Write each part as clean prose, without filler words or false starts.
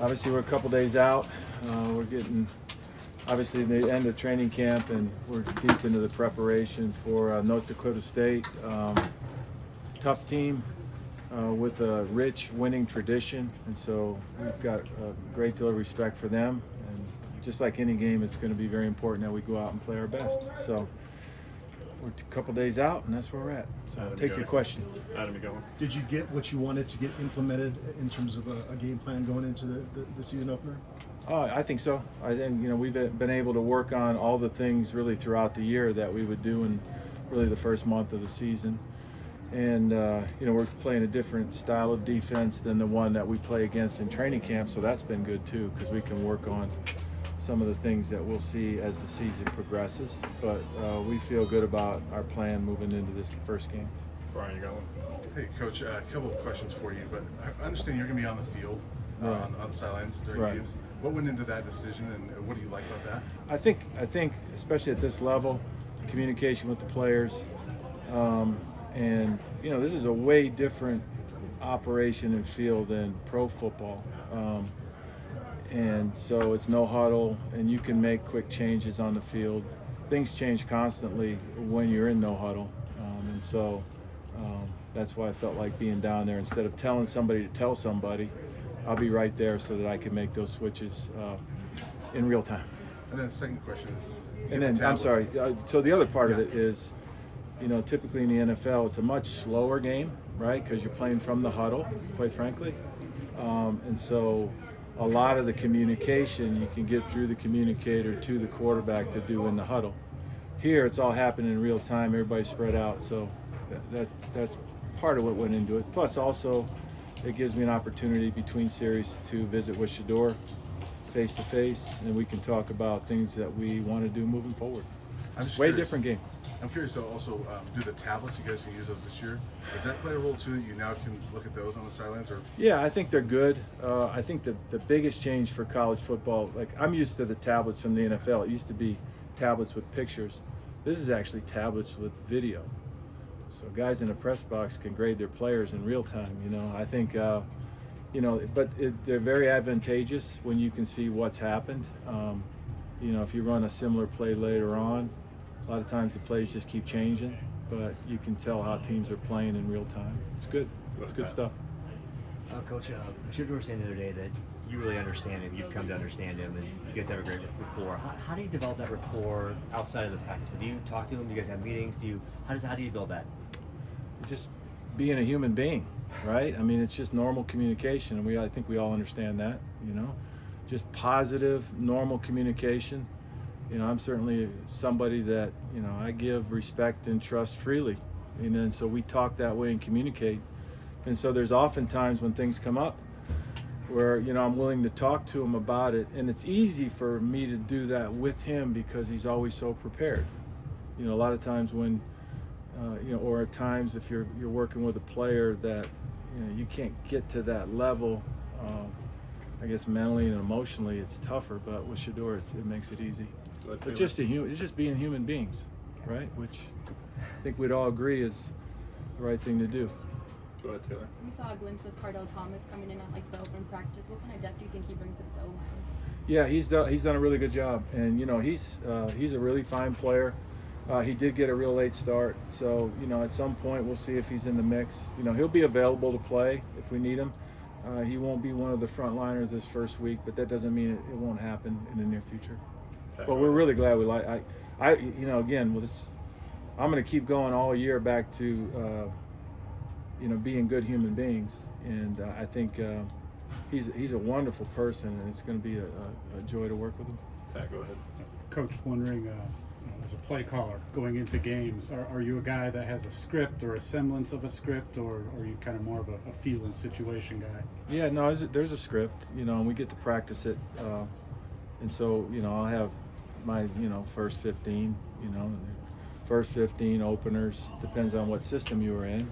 Obviously, we're a couple days out. We're getting, obviously, the end of training camp, and we're deep into the preparation for North Dakota State. Tough team with a rich winning tradition, and so we've got a great deal of respect for them. And just like any game, it's going to be very important that we go out and play our best. So we're a couple days out, and that's where we're at. So take your question. Adam, you go. Did you get what you wanted to get implemented in terms of a game plan going into the season opener? Oh, I think so. I think we've been able to work on all the things really throughout the year that we would do in really the first month of the season. And we're playing a different style of defense than the one that we play against in training camp, so that's been good too, because we can work on some of the things that we'll see as the season progresses. But we feel good about our plan moving into this first game. Brian, you got one? Hey, Coach, a couple of questions for you, but I understand you're going to be on the field, on the sidelines during games. What went into that decision, and what do you like about that? I think, especially at this level, communication with the players, and this is a way different operation and field than pro football, and so it's no huddle, and you can make quick changes on the field. Things change constantly when you're in no huddle, and so that's why I felt like being down there. Instead of telling somebody to tell somebody, I'll be right there so that I can make those switches in real time. And then the second question is, and then I'm sorry. So the other part of it is, typically in the NFL, it's a much slower game, right? Because you're playing from the huddle, quite frankly, and so a lot of the communication you can get through the communicator to the quarterback to do in the huddle. Here, it's all happening in real time. Everybody's spread out, so that's part of what went into it. Plus, also, it gives me an opportunity between series to visit with Shurmur face to face, and we can talk about things that we want to do moving forward. Way different game. I'm curious though, also, do the tablets, you guys can use those this year? Does that play a role too, that you now can look at those on the sidelines? Or? Yeah, I think they're good. I think the biggest change for college football, like I'm used to the tablets from the NFL. It used to be tablets with pictures. This is actually tablets with video. So guys in the press box can grade their players in real time. I think, but they're very advantageous when you can see what's happened. If you run a similar play later on, a lot of times the plays just keep changing, but you can tell how teams are playing in real time. It's good. It's good stuff. Coach, Shurmur was saying the other day that you really understand him. You've come to understand him, and you guys have a great rapport. How do you develop that rapport outside of the practice? Do you talk to him? Do you guys have meetings? How do you build that? Just being a human being, right? I mean, it's just normal communication, and I think we all understand that. Just positive, normal communication. I'm certainly somebody that, I give respect and trust freely. And so we talk that way and communicate. And so there's often times when things come up where, I'm willing to talk to him about it. And it's easy for me to do that with him because he's always so prepared. A lot of times when, or at times if you're working with a player that, you can't get to that level, I guess mentally and emotionally it's tougher, but with Shurmur it makes it easy. But it's just being human beings, right? Which I think we'd all agree is the right thing to do. Go ahead, Taylor. We saw a glimpse of Cardell Thomas coming in at the open practice. What kind of depth do you think he brings to this O-line? Yeah, he's done a really good job, and he's a really fine player. He did get a real late start, so at some point we'll see if he's in the mix. He'll be available to play if we need him. He won't be one of the frontliners this first week, but that doesn't mean it won't happen in the near future. But we're really glad we like. Again, I'm going to keep going all year back to being good human beings, and I think he's a wonderful person, and it's going to be a joy to work with him. Pat, go ahead. Coach, wondering, as a play caller going into games, are you a guy that has a script or a semblance of a script, or are you kind of more of a feel and situation guy? Yeah, no, there's a script, and we get to practice it, and so I'll have my first 15, first 15 openers. Depends on what system you were in,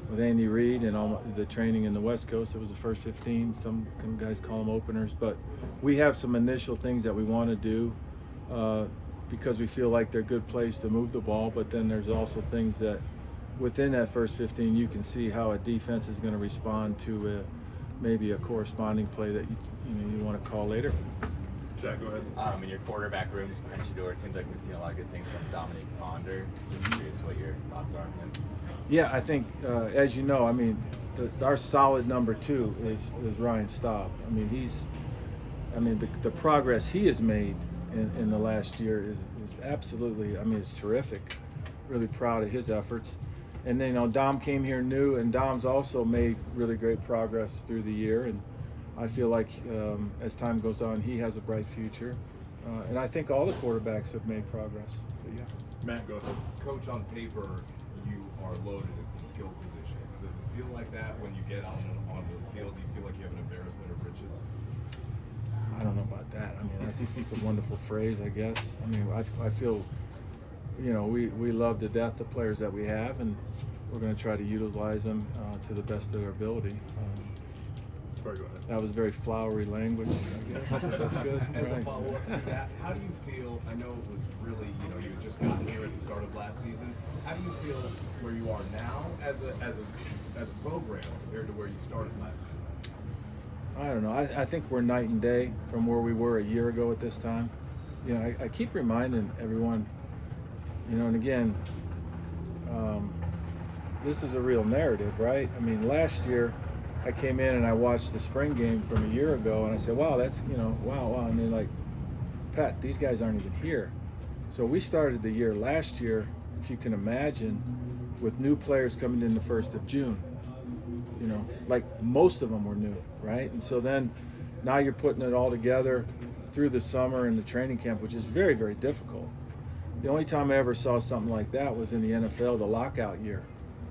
with Andy Reid and all the training in the West Coast, it was the first 15. Some guys call them openers, but we have some initial things that we want to do because we feel like they're good plays to move the ball, but then there's also things that within that first 15 you can see how a defense is going to respond to maybe a corresponding play that you want to call later. Jack, go ahead. In your quarterback rooms behind Shurmur, it seems like we've seen a lot of good things from Dominic Ponder. Just curious what your thoughts are on him. Yeah, I think, as you know, I mean, our solid number 2 is Ryan Staub. I mean, the progress he has made in the last year is absolutely, I mean, it's terrific. Really proud of his efforts. And then, Dom came here new, and Dom's also made really great progress through the year. And I feel like as time goes on, he has a bright future. And I think all the quarterbacks have made progress. So, yeah. Matt, go ahead. Coach, on paper, you are loaded at the skill positions. Does it feel like that when you get onto the field? Do you feel like you have an embarrassment of riches? I don't know about that. I mean, it's a wonderful phrase, I guess. I mean, I feel, we love to death the players that we have, and we're going to try to utilize them to the best of their ability. Troy, go ahead. That was very flowery language, I guess. That's good. As a Right. follow-up to that, how do you feel? I know it was really, you had just gotten here at the start of last season. How do you feel where you are now as a program compared to where you started last season? I don't know. I think we're night and day from where we were a year ago at this time. I keep reminding everyone, and again, this is a real narrative, right? I mean, last year I came in and I watched the spring game from a year ago, and I said, wow, that's, wow. And they're like, Pat, these guys aren't even here. So we started the year last year, if you can imagine, with new players coming in the 1st of June. Like most of them were new, right? And so then now you're putting it all together through the summer and the training camp, which is very, very difficult. The only time I ever saw something like that was in the NFL, the lockout year,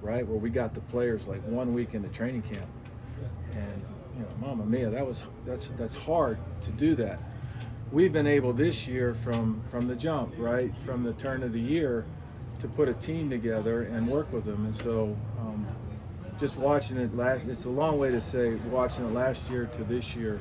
right? Where we got the players like 1 week into training camp. And, Mama Mia, that's hard to do that. We've been able this year from the jump, right? From the turn of the year to put a team together and work with them. And so, just watching it it's a long way to say watching it last year to this year,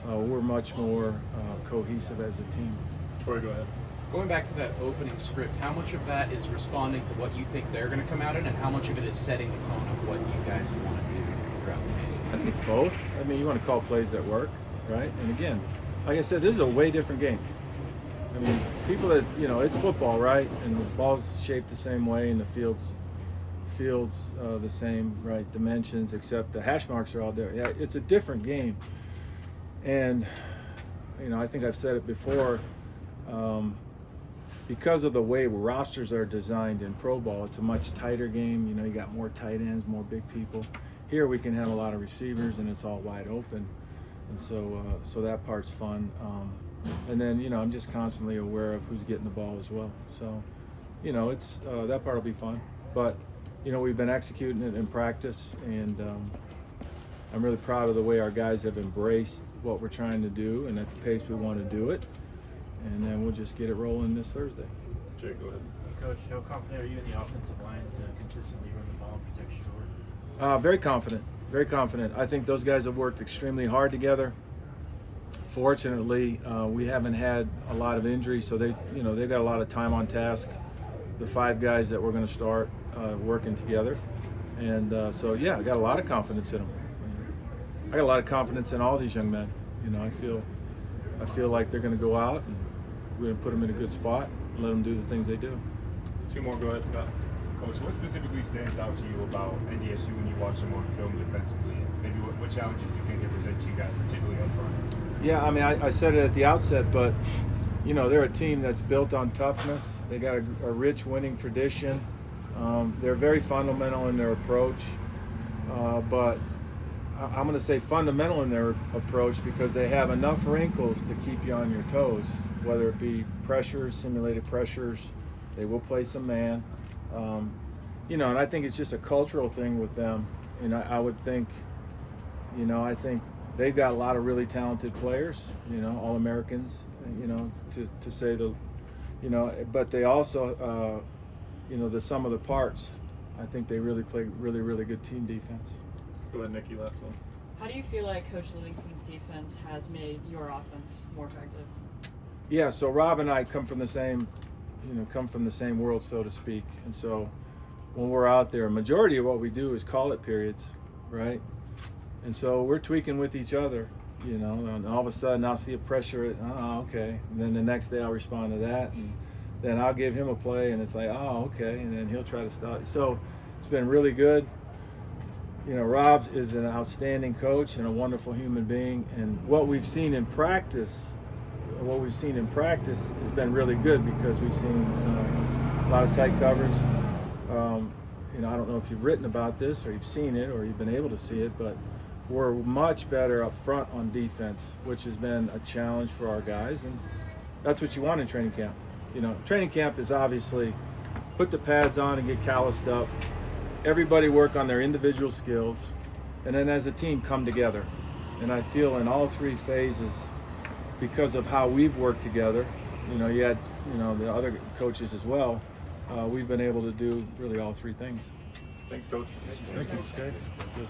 we're much more cohesive as a team. Troy, go ahead. Going back to that opening script, how much of that is responding to what you think they're going to come out in, and how much of it is setting the tone of what you guys want to do throughout the game? I think it's both. I mean, you want to call plays that work, right? And again, like I said, this is a way different game. I mean, people that, it's football, right? And the ball's shaped the same way, and the field's the same, right, dimensions, except the hash marks are all there. Yeah, it's a different game. And, I think I've said it before, because of the way rosters are designed in pro ball, it's a much tighter game. You got more tight ends, more big people. Here we can have a lot of receivers, and it's all wide open. And so that part's fun. And then, I'm just constantly aware of who's getting the ball as well. So, it's that part will be fun. But, we've been executing it in practice, and I'm really proud of the way our guys have embraced what we're trying to do and at the pace we want to do it. And then we'll just get it rolling this Thursday. Jake, go ahead. Coach, how confident are you in the offensive line to consistently run the ball and protect Shurmur? Very confident. Very confident. I think those guys have worked extremely hard together. Fortunately, we haven't had a lot of injuries, so they've got a lot of time on task. The 5 guys that we're going to start working together, and so yeah, I got a lot of confidence in them. I got a lot of confidence in all these young men. I feel like they're going to go out, and we're going to put them in a good spot and let them do the things they do. 2 more, go ahead, Scott. Coach, what specifically stands out to you about NDSU when you watch them on film defensively? Maybe what challenges do you think they present to you guys, particularly up front? Yeah, I mean, I said it at the outset, but they're a team that's built on toughness. They got a rich winning tradition. They're very fundamental in their approach, but I'm going to say fundamental in their approach because they have enough wrinkles to keep you on your toes, whether it be pressures, simulated pressures. They will play some man. And I think it's just a cultural thing with them. And I would think, I think they've got a lot of really talented players, All-Americans, to say but they also, the sum of the parts, I think they really play really, really good team defense. Go ahead, Nikki, last one. How do you feel like Coach Livingston's defense has made your offense more effective? Yeah, so Rob and I come from the same world, so to speak. And so when we're out there, a majority of what we do is call it periods, right? And so we're tweaking with each other, you know, and all of a sudden I'll see a pressure, okay. And then the next day I'll respond to that, and then I'll give him a play, and it's like, oh, okay. And then he'll try to stop. So it's been really good. You know, Rob is an outstanding coach and a wonderful human being. And what we've seen in practice has been really good, because we've seen a lot of tight coverage. You know, I don't know if you've written about this or you've seen it or you've been able to see it, but we're much better up front on defense, which has been a challenge for our guys, and that's what you want in training camp. You know, training camp is obviously put the pads on and get calloused up. Everybody work on their individual skills, and then as a team come together. And I feel in all three phases, because of how we've worked together, you know, you had, you know, the other coaches as well, we've been able to do really all three things. Thanks, Coach. Thank you. Okay. Good.